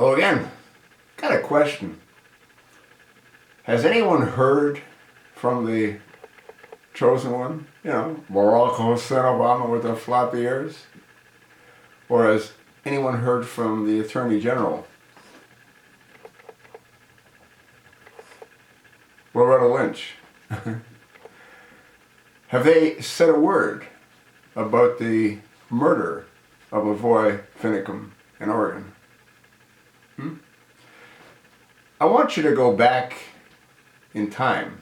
Oh, again, got a question. Has anyone heard from the chosen one? You know, Barack Hussein Obama with the floppy ears? Or has anyone heard from the Attorney General? Loretta Lynch? Have they said a word about the murder of LaVoy Finical in Oregon? I want you to go back in time.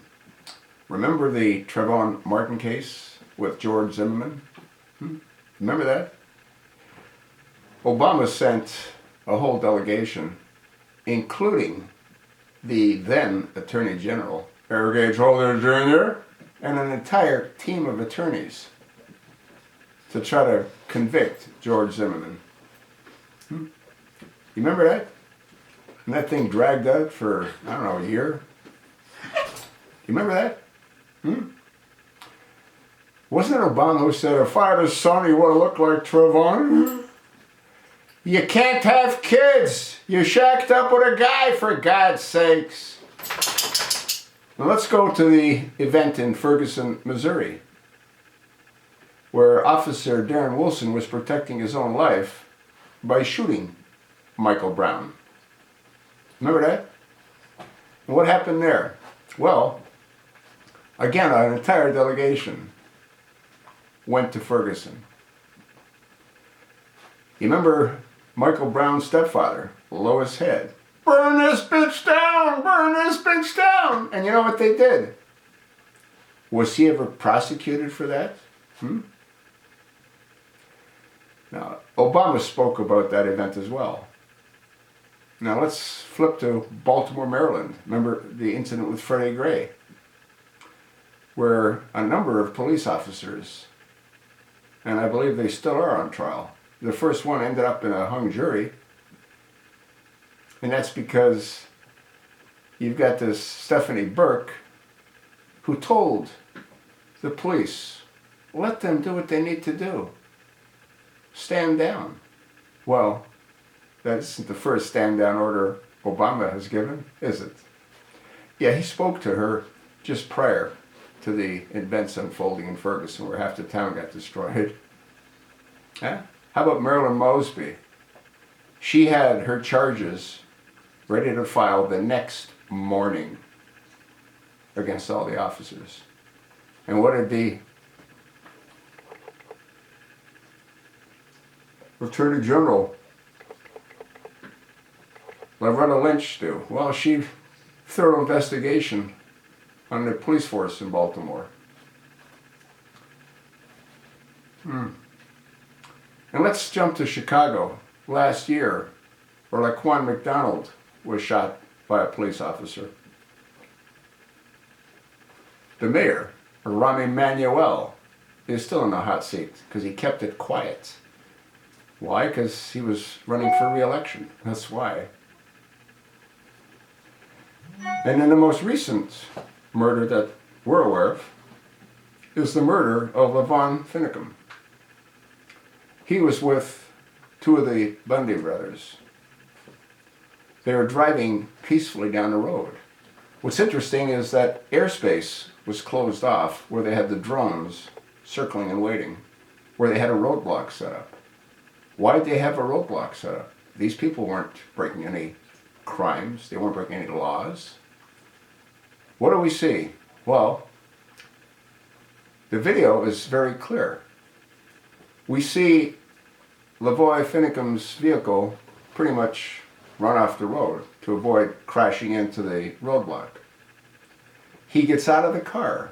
Remember the Trayvon Martin case with George Zimmerman? Remember that? Obama sent a whole delegation, including the then Attorney General, Eric H. Holder Jr., and an entire team of attorneys to try to convict George Zimmerman. You remember that? And that thing dragged out for, I don't know, a year? You remember that? Wasn't it Obama who said, if I had a son, he would have looked like Trayvon? You can't have kids. You shacked up with a guy, for God's sakes. Now let's go to the event in Ferguson, Missouri, where Officer Darren Wilson was protecting his own life by shooting Michael Brown. Remember that? And what happened there? Well, again, an entire delegation went to Ferguson. You remember Michael Brown's stepfather, Lois Head? Burn this bitch down! Burn this bitch down! And you know what they did? Was he ever prosecuted for that? Now, Obama spoke about that event as well. Now let's flip to Baltimore, Maryland. Remember the incident with Freddie Gray, where a number of police officers, and I believe they still are on trial. The first one ended up in a hung jury, and that's because you've got this Stephanie Burke who told the police, let them do what they need to do. Stand down. Well, that isn't the first stand down order Obama has given, is it? Yeah, he spoke to her just prior to the events unfolding in Ferguson, where half the town got destroyed. How about Marilyn Mosby? She had her charges ready to file the next morning against all the officers. And what did the Attorney General Loretta Lynch do? Well, she thorough investigation on the police force in Baltimore. And let's jump to Chicago last year, where Laquan McDonald was shot by a police officer. The mayor, Rahm Emanuel, is still in the hot seat because he kept it quiet. Why? Because he was running for re-election. That's why. And then the most recent murder that we're aware of is the murder of LaVoy Finical. He was with two of the Bundy brothers. They were driving peacefully down the road. What's interesting is that airspace was closed off where they had the drones circling and waiting, where they had a roadblock set up. Why did they have a roadblock set up? These people weren't breaking any crimes. They weren't breaking any laws. What do we see? Well, the video is very clear. We see LaVoy Finicum's vehicle pretty much run off the road to avoid crashing into the roadblock. He gets out of the car,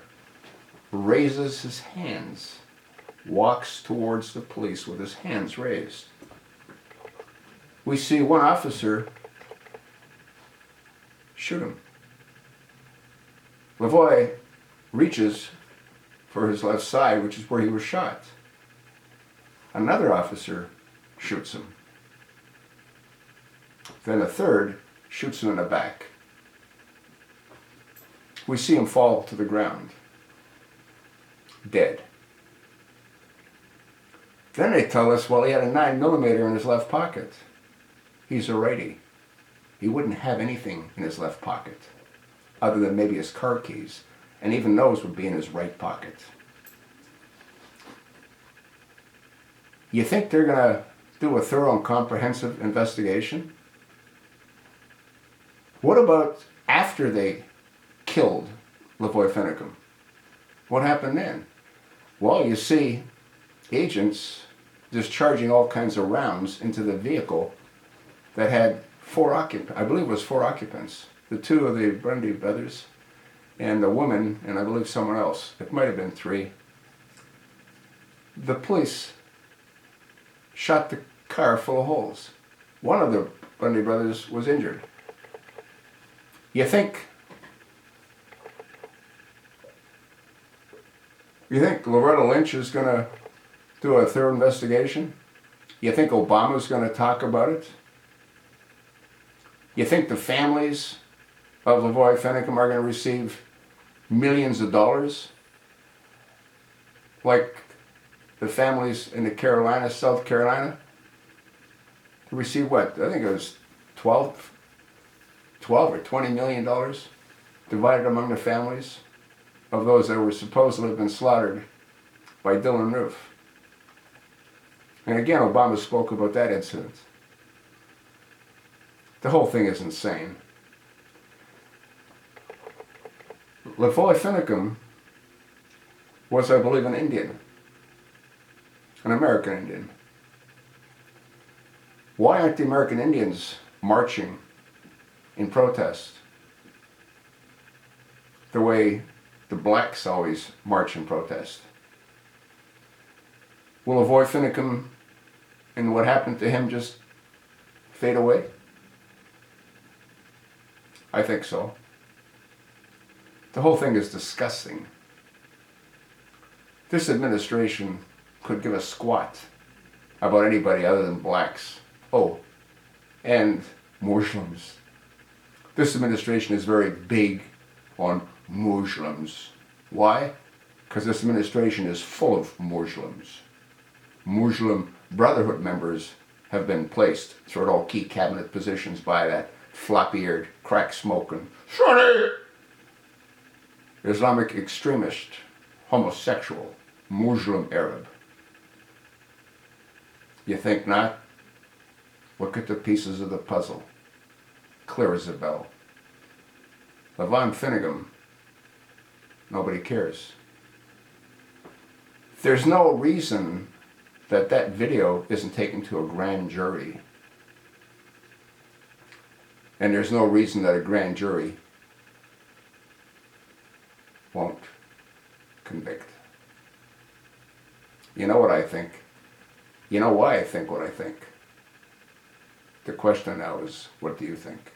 raises his hands, walks towards the police with his hands raised. We see one officer shoot him. LaVoy reaches for his left side, which is where he was shot. Another officer shoots him. Then a third shoots him in the back. We see him fall to the ground, dead. Then they tell us, well, he had a 9mm in his left pocket. He's a righty. he wouldn't have anything in his left pocket other than maybe his car keys, and even those would be in his right pocket. You think they're going to do a thorough and comprehensive investigation? What about after they killed LaVoy Finical? What happened then? Well, you see agents discharging all kinds of rounds into the vehicle that had four occupants. I believe it was four occupants. The two of the Bundy brothers and the woman, and I believe someone else. It might have been three. The police shot the car full of holes. One of the Bundy brothers was injured. You think Loretta Lynch is going to do a thorough investigation? You think Obama's going to talk about it? You think the families of LaVoy Finical are going to receive millions of dollars? Like the families in the Carolinas, South Carolina? Receive what? I think it was 12 or $20 million divided among the families of those that were supposedly been slaughtered by Dylann Roof. And again, Obama spoke about that incident. The whole thing is insane. LaVoy Finical was, I believe, an Indian, an American Indian. Why aren't the American Indians marching in protest the way the blacks always march in protest? Will LaVoy Finical and what happened to him just fade away? I think so. The whole thing is disgusting. This administration could give a squat about anybody other than blacks. Oh, and Muslims. This administration is very big on Muslims. Why? Because this administration is full of Muslims. Muslim Brotherhood members have been placed throughout all key cabinet positions by that floppy-eared, crack-smoking, Sunni Islamic extremist, homosexual, Muslim Arab. You think not? Look at the pieces of the puzzle. Clear as a bell. LaVoy Finical, nobody cares. There's no reason that that video isn't taken to a grand jury. And there's no reason that a grand jury won't convict. You know what I think? You know why I think what I think? The question now is, what do you think?